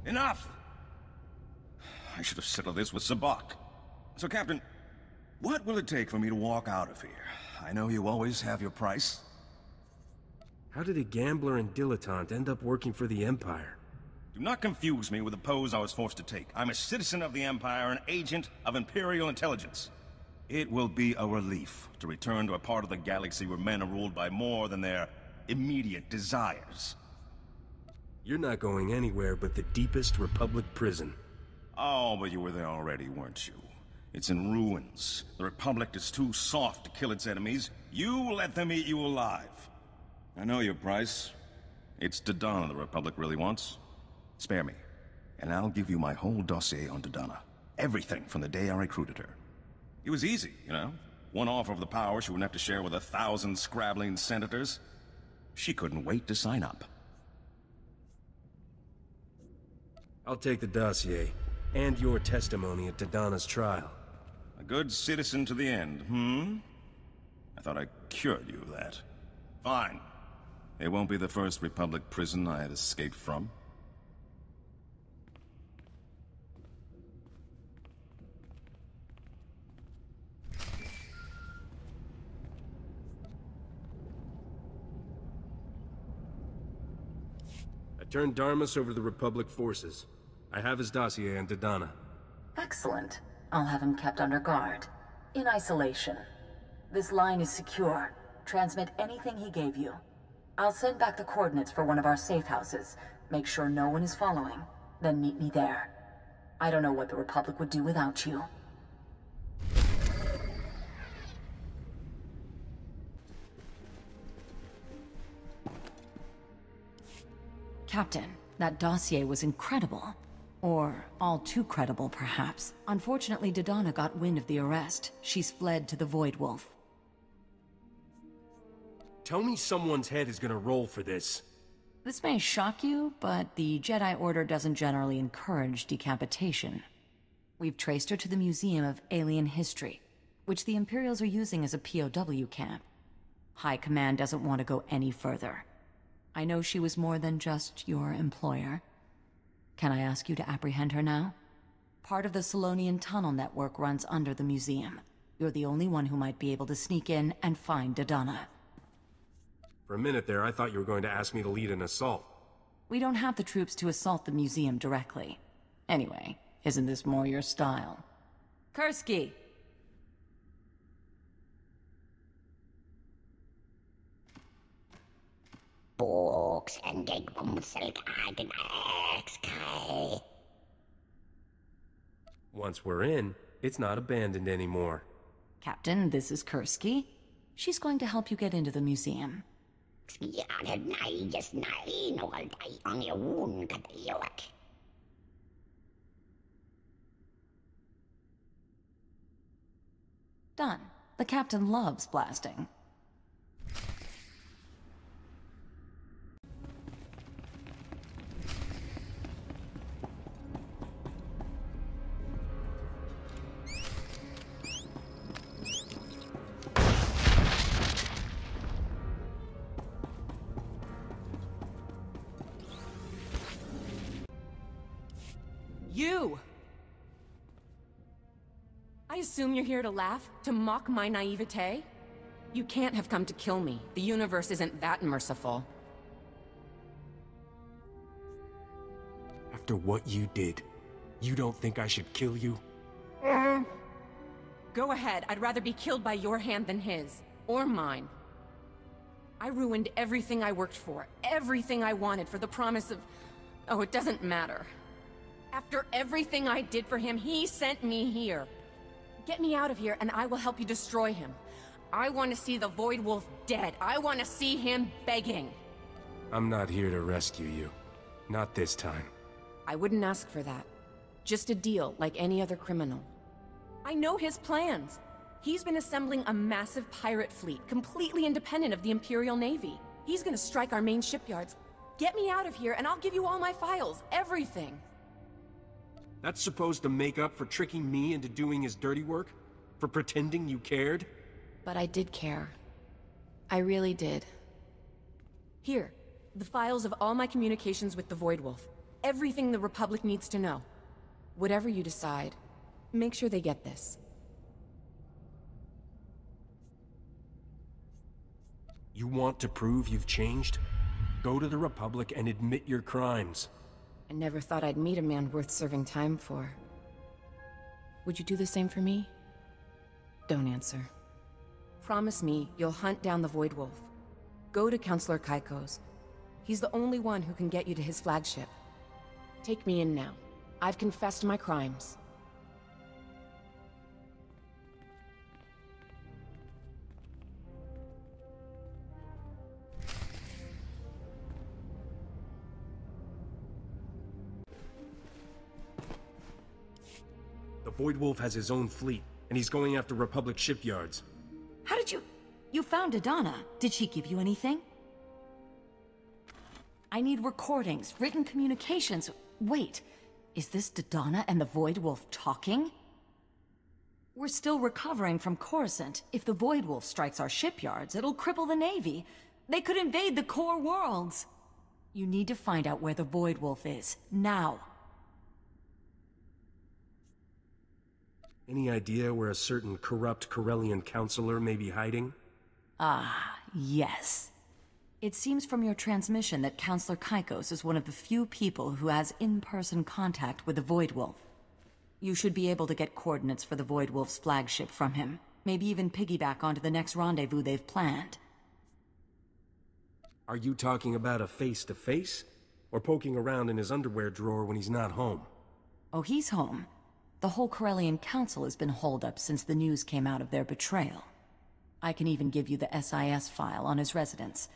Enough! I should have settled this with Sabak. So, Captain, what will it take for me to walk out of here? I know you always have your price. How did a gambler and dilettante end up working for the Empire? Do not confuse me with the pose I was forced to take. I'm a citizen of the Empire, an agent of Imperial intelligence. It will be a relief to return to a part of the galaxy where men are ruled by more than their immediate desires. You're not going anywhere but the deepest Republic prison. Oh, but you were there already, weren't you? It's in ruins. The Republic is too soft to kill its enemies. You let them eat you alive. I know your price. It's Dodonna the Republic really wants. Spare me, and I'll give you my whole dossier on Dodonna. Everything from the day I recruited her. It was easy, you know? One offer of the power she wouldn't have to share with 1,000 scrabbling senators. She couldn't wait to sign up. I'll take the dossier, and your testimony at Dodonna's trial. A good citizen to the end, hmm? I thought I cured you of that. Fine. It won't be the first Republic prison I had escaped from. I turned Darmus over to the Republic forces. I have his dossier on Dodonna. Excellent. I'll have him kept under guard. In isolation. This line is secure. Transmit anything he gave you. I'll send back the coordinates for one of our safe houses. Make sure no one is following. Then meet me there. I don't know what the Republic would do without you. Captain, that dossier was incredible. Or all too credible, perhaps. Unfortunately, Dodonna got wind of the arrest. She's fled to the Void Wolf. Tell me someone's head is gonna roll for this. This may shock you, but the Jedi Order doesn't generally encourage decapitation. We've traced her to the Museum of Alien History, which the Imperials are using as a POW camp. High Command doesn't want to go any further. I know she was more than just your employer. Can I ask you to apprehend her now? Part of the Solonian tunnel network runs under the museum. You're the only one who might be able to sneak in and find Dodonna. For a minute there, I thought you were going to ask me to lead an assault. We don't have the troops to assault the museum directly. Anyway, isn't this more your style? Kursky! Books and Sky. Once we're in, it's not abandoned anymore. Captain, this is Kursky. She's going to help you get into the museum. Done. The captain loves blasting. You! I assume you're here to laugh? To mock my naivete? You can't have come to kill me. The universe isn't that merciful. After what you did, you don't think I should kill you? Go ahead. I'd rather be killed by your hand than his. Or mine. I ruined everything I worked for. Everything I wanted for the promise of... Oh, it doesn't matter. After everything I did for him, he sent me here. Get me out of here and I will help you destroy him. I want to see the Void Wolf dead. I want to see him begging. I'm not here to rescue you. Not this time. I wouldn't ask for that. Just a deal like any other criminal. I know his plans. He's been assembling a massive pirate fleet, completely independent of the Imperial Navy. He's gonna strike our main shipyards. Get me out of here and I'll give you all my files, everything. That's supposed to make up for tricking me into doing his dirty work? For pretending you cared? But I did care. I really did. Here, the files of all my communications with the Void Wolf. everything the Republic needs to know. Whatever you decide, make sure they get this. You want to prove you've changed? Go to the Republic and admit your crimes. I never thought I'd meet a man worth serving time for. Would you do the same for me? Don't answer. Promise me you'll hunt down the Void Wolf. Go to Counselor Kaiko's. He's the only one who can get you to his flagship. Take me in now. I've confessed my crimes. The Void Wolf has his own fleet, and he's going after Republic shipyards. How did you... You found Adana. Did she give you anything? I need recordings, written communications. Wait, is this Dodonna and the Void Wolf talking? We're still recovering from Coruscant. If the Void Wolf strikes our shipyards, it'll cripple the Navy. They could invade the core worlds. You need to find out where the Void Wolf is, now. Any idea where a certain corrupt Corellian counselor may be hiding? Ah, yes. It seems from your transmission that Counselor Kaikos is one of the few people who has in-person contact with the Void Wolf. You should be able to get coordinates for the Void Wolf's flagship from him. Maybe even piggyback onto the next rendezvous they've planned. Are you talking about a face-to-face? Or poking around in his underwear drawer when he's not home? Oh, he's home. The whole Corellian Council has been holed up since the news came out of their betrayal. I can even give you the SIS file on his residence,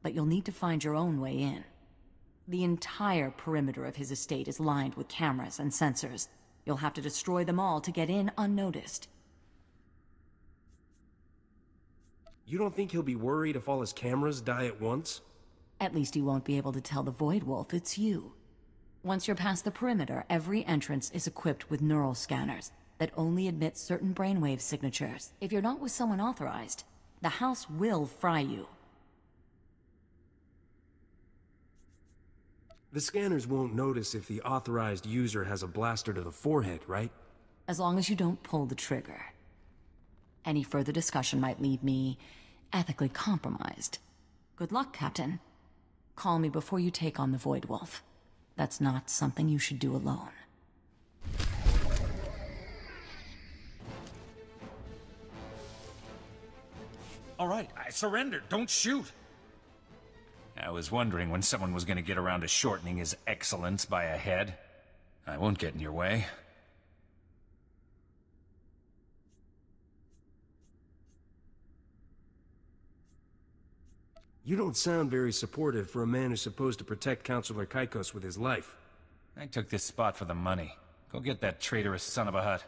but you'll need to find your own way in. The entire perimeter of his estate is lined with cameras and sensors. You'll have to destroy them all to get in unnoticed. You don't think he'll be worried if all his cameras die at once? At least he won't be able to tell the Void Wolf it's you. Once you're past the perimeter, every entrance is equipped with neural scanners that only admit certain brainwave signatures. If you're not with someone authorized, the house will fry you. The scanners won't notice if the authorized user has a blaster to the forehead, right? As long as you don't pull the trigger. Any further discussion might leave me ethically compromised. Good luck, Captain. Call me before you take on the Void Wolf. That's not something you should do alone. All right, I surrendered. Don't shoot. I was wondering when someone was going to get around to shortening his excellence by a head. I won't get in your way. You don't sound very supportive for a man who's supposed to protect Counselor Kaikos with his life. I took this spot for the money. Go get that traitorous son of a hut.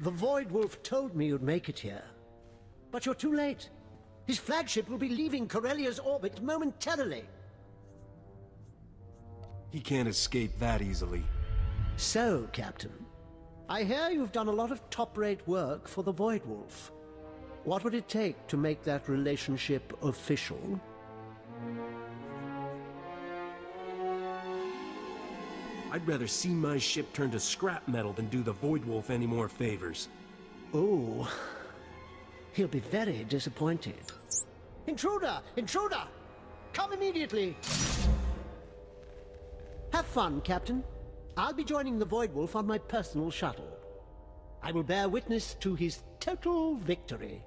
The Void Wolf told me you'd make it here. But you're too late. His flagship will be leaving Corellia's orbit momentarily. He can't escape that easily. So, Captain, I hear you've done a lot of top-rate work for the Void Wolf. What would it take to make that relationship official? I'd rather see my ship turn to scrap metal than do the Void Wolf any more favors. Oh, he'll be very disappointed. Intruder! Intruder! Come immediately! Have fun, Captain. I'll be joining the Void Wolf on my personal shuttle. I will bear witness to his total victory.